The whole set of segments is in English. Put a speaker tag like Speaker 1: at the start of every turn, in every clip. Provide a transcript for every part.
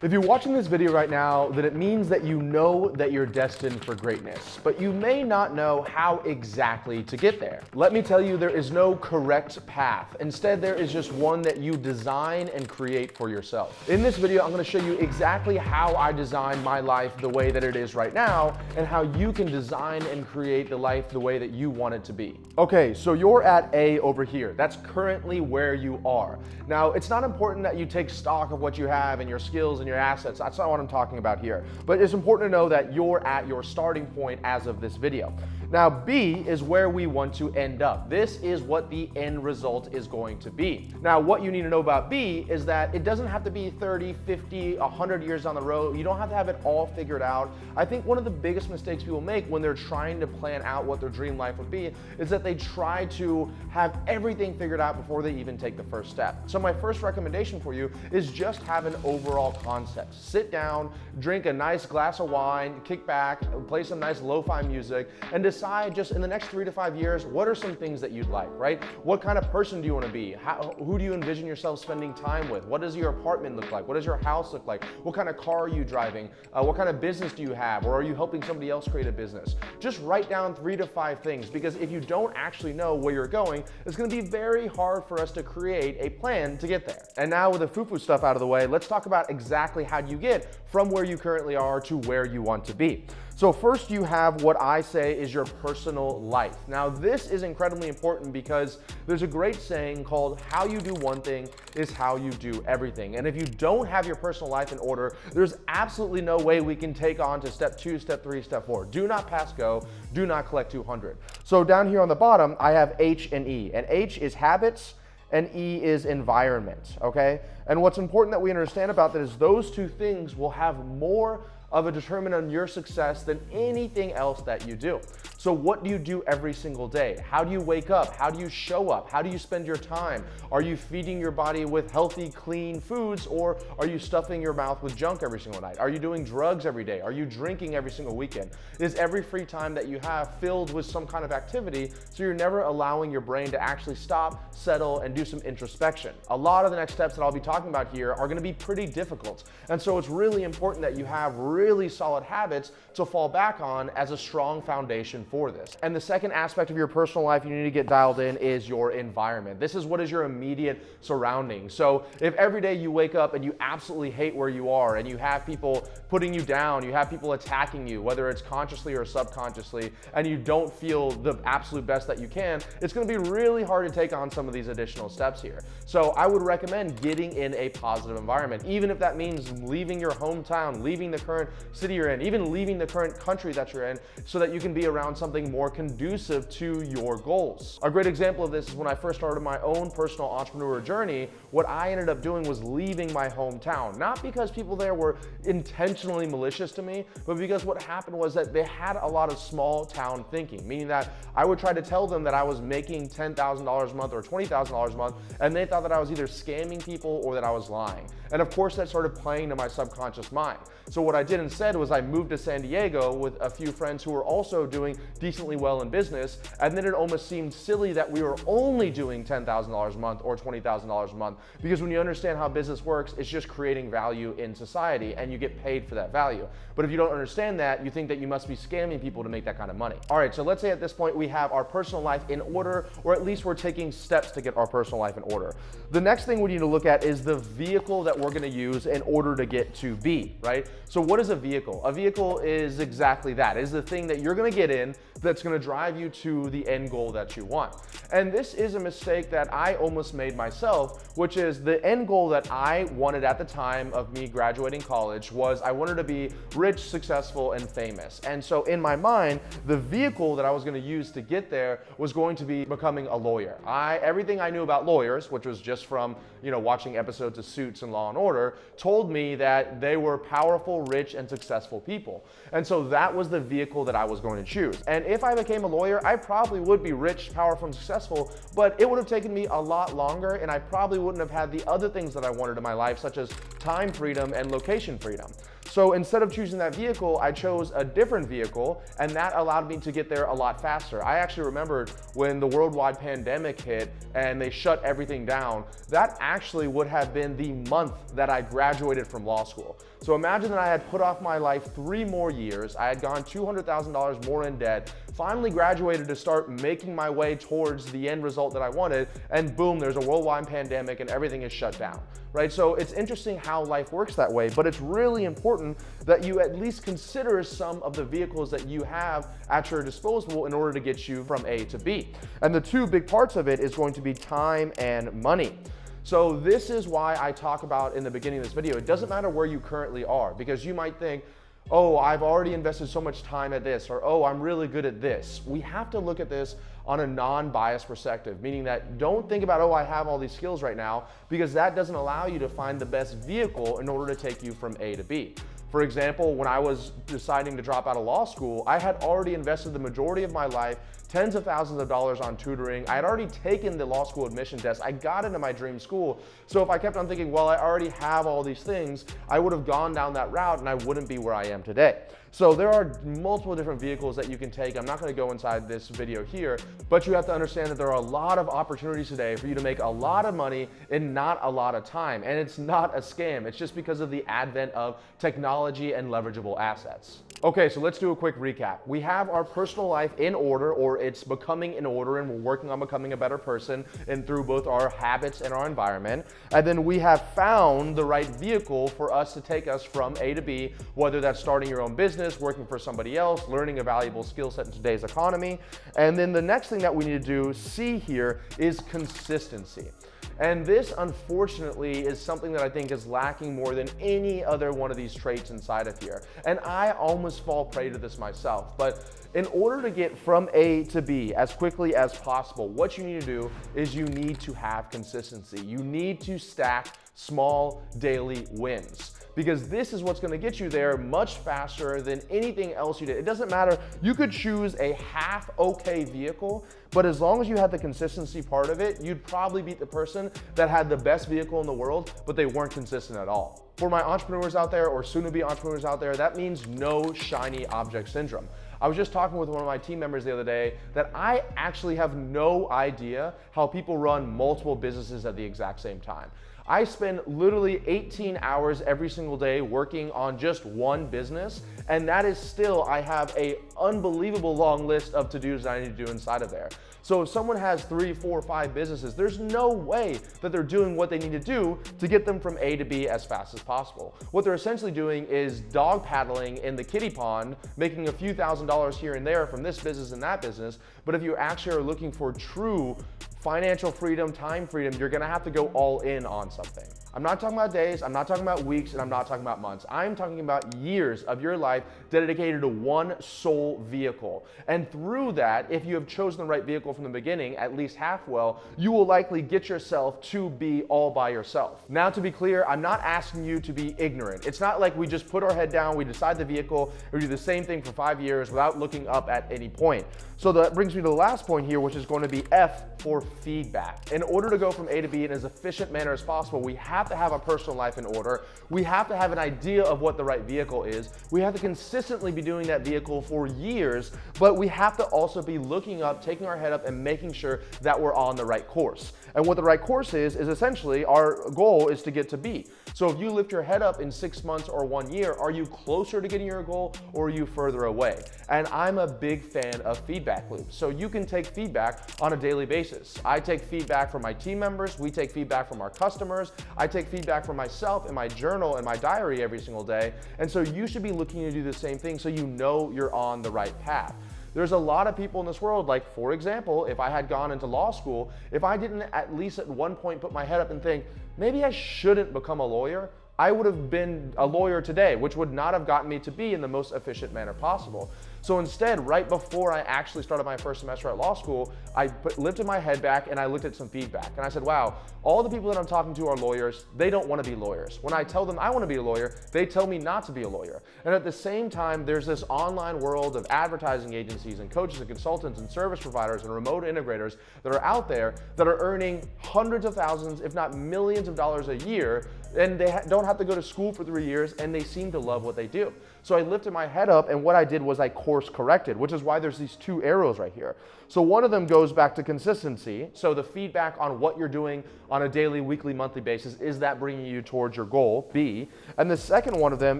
Speaker 1: If you're watching this video right now, then it means that you know that you're destined for greatness, but you may not know how exactly to get there. Let me tell you, there is no correct path. Instead, there is just one that you design and create for yourself. In this video, I'm going to show you exactly how I designed my life the way that it is right now, and how you can design and create the life the way that you want it to be. Okay, so you're at A over here. That's currently where you are. Now, it's not important that you take stock of what you have and your skills and your assets. That's not what I'm talking about here. But it's important to know that you're at your starting point as of this video. Now, B is where we want to end up. This is what the end result is going to be. Now, what you need to know about B is that it doesn't have to be 30, 50, 100 years down the road. You don't have to have it all figured out. I think one of the biggest mistakes people make when they're trying to plan out what their dream life would be is that they try to have everything figured out before they even take the first step. So my first recommendation for you is just have an overall concept. Sit down, drink a nice glass of wine, kick back, play some nice lo-fi music, and decide just in the next 3 to 5 years, what are some things that you'd like, right? What kind of person do you want to be? Who do you envision yourself spending time with? What does your apartment look like? What does your house look like? What kind of car are you driving? What kind of business do you have? Or are you helping somebody else create a business? Just write down 3 to 5 things, because if you don't actually know where you're going, it's going to be very hard for us to create a plan to get there. And now with the foo-foo stuff out of the way, let's talk about exactly how you get from where you currently are to where you want to be. So first, you have what I say is your personal life. Now, this is incredibly important because there's a great saying called how you do one thing is how you do everything. And if you don't have your personal life in order, there's absolutely no way we can take on to step 2, step 3, step 4. Do not pass go, do not collect 200. So down here on the bottom, I have H and E, and H is habits, and E is environment, okay? And what's important that we understand about that is those two things will have more of a determinant on your success than anything else that you do. So what do you do every single day? How do you wake up? How do you show up? How do you spend your time? Are you feeding your body with healthy, clean foods, or are you stuffing your mouth with junk every single night? Are you doing drugs every day? Are you drinking every single weekend? Is every free time that you have filled with some kind of activity so you're never allowing your brain to actually stop, settle, and do some introspection? A lot of the next steps that I'll be talking about here are going to be pretty difficult. And so it's really important that you have really solid habits to fall back on as a strong foundation for this. And the second aspect of your personal life you need to get dialed in is your environment. This is what is your immediate surroundings. So if every day you wake up and you absolutely hate where you are, and you have people putting you down, you have people attacking you, whether it's consciously or subconsciously, and you don't feel the absolute best that you can, it's going to be really hard to take on some of these additional steps here. So I would recommend getting in a positive environment, even if that means leaving your hometown, leaving the current city you're in, even leaving the current country that you're in, so that you can be around something more conducive to your goals. A great example of this is when I first started my own personal entrepreneur journey, what I ended up doing was leaving my hometown. Not because people there were intentionally malicious to me, but because what happened was that they had a lot of small town thinking, meaning that I would try to tell them that I was making $10,000 a month or $20,000 a month, and they thought that I was either scamming people or that I was lying. And of course, that started playing to my subconscious mind. So what I did instead was I moved to San Diego with a few friends who were also doing decently well in business, and then it almost seemed silly that we were only doing $10,000 a month or $20,000 a month, because when you understand how business works, it's just creating value in society, and you get paid for that value. But if you don't understand that, you think that you must be scamming people to make that kind of money. All right, so let's say at this point we have our personal life in order, or at least we're taking steps to get our personal life in order. The next thing we need to look at is the vehicle that we're going to use in order to get to B, right? So what is a vehicle? A vehicle is exactly that. It is the thing that you're going to get in that's going to drive you to the end goal that you want. And this is a mistake that I almost made myself, which is the end goal that I wanted at the time of me graduating college was I wanted to be rich, successful, and famous. And so in my mind, the vehicle that I was going to use to get there was going to be becoming a lawyer. Everything I knew about lawyers, which was just from watching episodes of Suits and Law and Order, told me that they were powerful, rich, and successful people. And so that was the vehicle that I was going to choose. And if I became a lawyer, I probably would be rich, powerful, and successful, but it would have taken me a lot longer, and I probably wouldn't have had the other things that I wanted in my life, such as time freedom and location freedom. So instead of choosing that vehicle, I chose a different vehicle, and that allowed me to get there a lot faster. I actually remembered when the worldwide pandemic hit and they shut everything down, that actually would have been the month that I graduated from law school. So imagine that I had put off my life 3 more years, I had gone $200,000 more in debt, finally graduated to start making my way towards the end result that I wanted, and boom, there's a worldwide pandemic and everything is shut down, right? So it's interesting how life works that way, but it's really important that you at least consider some of the vehicles that you have at your disposal in order to get you from A to B. And the 2 big parts of it is going to be time and money. So this is why I talk about in the beginning of this video, it doesn't matter where you currently are, because you might think, oh, I've already invested so much time at this, or oh, I'm really good at this. We have to look at this on a non-biased perspective, meaning that don't think about, oh, I have all these skills right now, because that doesn't allow you to find the best vehicle in order to take you from A to B. For example, when I was deciding to drop out of law school, I had already invested the majority of my life, tens of thousands of dollars on tutoring. I had already taken the law school admission test. I got into my dream school. So if I kept on thinking, well, I already have all these things, I would have gone down that route and I wouldn't be where I am today. So there are multiple different vehicles that you can take. I'm not going to go inside this video here, but you have to understand that there are a lot of opportunities today for you to make a lot of money in not a lot of time. And it's not a scam. It's just because of the advent of technology and leverageable assets. Okay, so let's do a quick recap. We have our personal life in order, or it's becoming in order, and we're working on becoming a better person and through both our habits and our environment. And then we have found the right vehicle for us to take us from A to B, whether that's starting your own business, working for somebody else, learning a valuable skill set in today's economy. And then the next thing that we need to do, C here, is consistency. And this, unfortunately, is something that I think is lacking more than any other one of these traits inside of here. And I almost fall prey to this myself. But in order to get from A to B as quickly as possible, what you need to do is you need to have consistency. You need to stack small daily wins, because this is what's going to get you there much faster than anything else you did. It doesn't matter. You could choose a half okay vehicle, but as long as you had the consistency part of it, you'd probably beat the person that had the best vehicle in the world, but they weren't consistent at all. For my entrepreneurs out there, or soon-to-be entrepreneurs out there, that means no shiny object syndrome. I was just talking with one of my team members the other day that I actually have no idea how people run multiple businesses at the exact same time. I spend literally 18 hours every single day working on just one business, and that is still, I have an unbelievable long list of to-dos that I need to do inside of there. So if someone has 3, 4, 5 businesses, there's no way that they're doing what they need to do to get them from A to B as fast as possible. What they're essentially doing is dog paddling in the kiddie pond, making a few $1,000s here and there from this business and that business. But if you actually are looking for true financial freedom, time freedom, you're gonna have to go all in on something. I'm not talking about days, I'm not talking about weeks, and I'm not talking about months. I'm talking about years of your life dedicated to one sole vehicle. And through that, if you have chosen the right vehicle from the beginning, at least half well, you will likely get yourself to be all by yourself. Now, to be clear, I'm not asking you to be ignorant. It's not like we just put our head down, we decide the vehicle, or do the same thing for 5 years without looking up at any point. So that brings me to the last point here, which is going to be F for feedback. In order to go from A to B in as efficient manner as possible, we have to have a personal life in order. We have to have an idea of what the right vehicle is. We have to consistently be doing that vehicle for years, but we have to also be looking up, taking our head up, and making sure that we're on the right course. And what the right course is essentially our goal is to get to B. So if you lift your head up in 6 months or 1 year, are you closer to getting your goal or are you further away? And I'm a big fan of feedback loops. So you can take feedback on a daily basis. I take feedback from my team members. We take feedback from our customers. I take feedback from myself in my journal and my diary every single day. And so you should be looking to do the same thing so you know you're on the right path. There's a lot of people in this world, like for example, if I had gone into law school, if I didn't at least at one point put my head up and think, maybe I shouldn't become a lawyer, I would have been a lawyer today, which would not have gotten me to be in the most efficient manner possible. So instead, right before I actually started my first semester at law school, I lifted my head back and I looked at some feedback. And I said, wow, all the people that I'm talking to are lawyers. They don't want to be lawyers. When I tell them I want to be a lawyer, they tell me not to be a lawyer. And at the same time, there's this online world of advertising agencies and coaches and consultants and service providers and remote integrators that are out there that are earning hundreds of thousands, if not millions of dollars a year, and they don't have to go to school for 3 years, and they seem to love what they do. So I lifted my head up, and what I did was I course corrected, which is why there's these 2 arrows right here. So one of them goes back to consistency. So the feedback on what you're doing on a daily, weekly, monthly basis, is that bringing you towards your goal, B. And the second one of them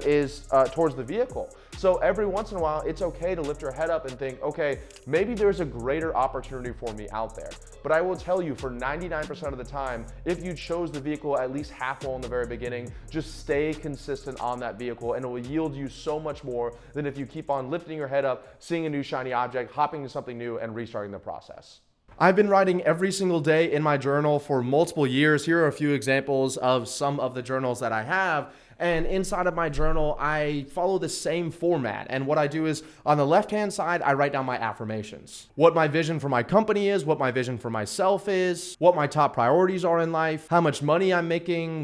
Speaker 1: is towards the vehicle. So every once in a while, it's okay to lift your head up and think, okay, maybe there's a greater opportunity for me out there. But I will tell you, for 99% of the time, if you chose the vehicle at least half full in the very beginning, just stay consistent on that vehicle, and it will yield you so much more than if you keep on lifting your head up, seeing a new shiny object, hopping to something new, and restarting the process. I've been writing every single day in my journal for multiple years. Here are a few examples of some of the journals that I have. And inside of my journal, I follow the same format. And what I do is, on the left-hand side, I write down my affirmations. What my vision for my company is, what my vision for myself is, what my top priorities are in life, how much money I'm making, what